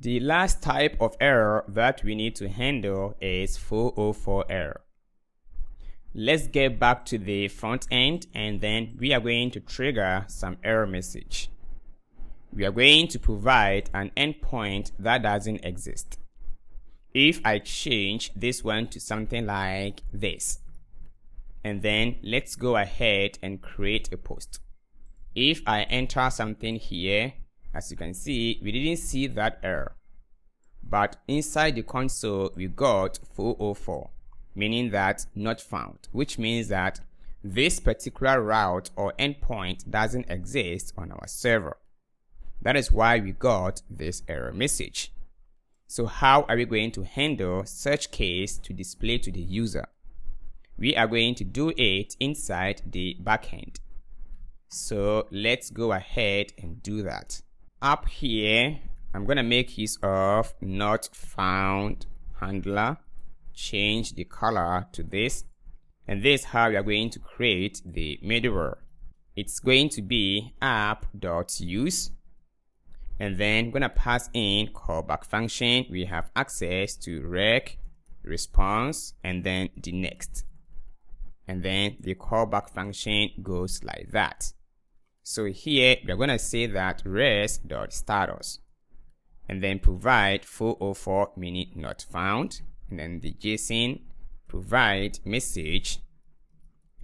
The last type of error that we need to handle is 404 error. Let's get back to the front end, and then we are going to trigger some error message. We are going to provide an endpoint that doesn't exist. If I change this one to something like this, and then let's go ahead and create a post. If I enter something here, as you can see, we didn't see that error. But inside the console, we got 404, meaning that not found, which means that this particular route or endpoint doesn't exist on our server. That is why we got this error message. So how are we going to handle such case to display to the user? We are going to do it inside the backend. So let's go ahead and do that. Up here, I'm going to make use of not found handler, change the color to this, and this is how we are going to create the middleware. It's going to be app.use, and then I'm going to pass in callback function. We have access to rec, response, and then the next. And then the callback function goes like that. So here we're going to say that res.status, and then provide 404 meaning not found, and then the JSON provide message,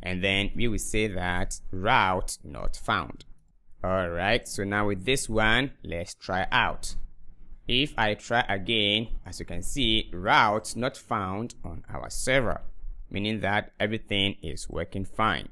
and then we will say that route not found. Alright, so now with this one, let's try out. If I try again, as you can see, route not found on our server, meaning that everything is working fine.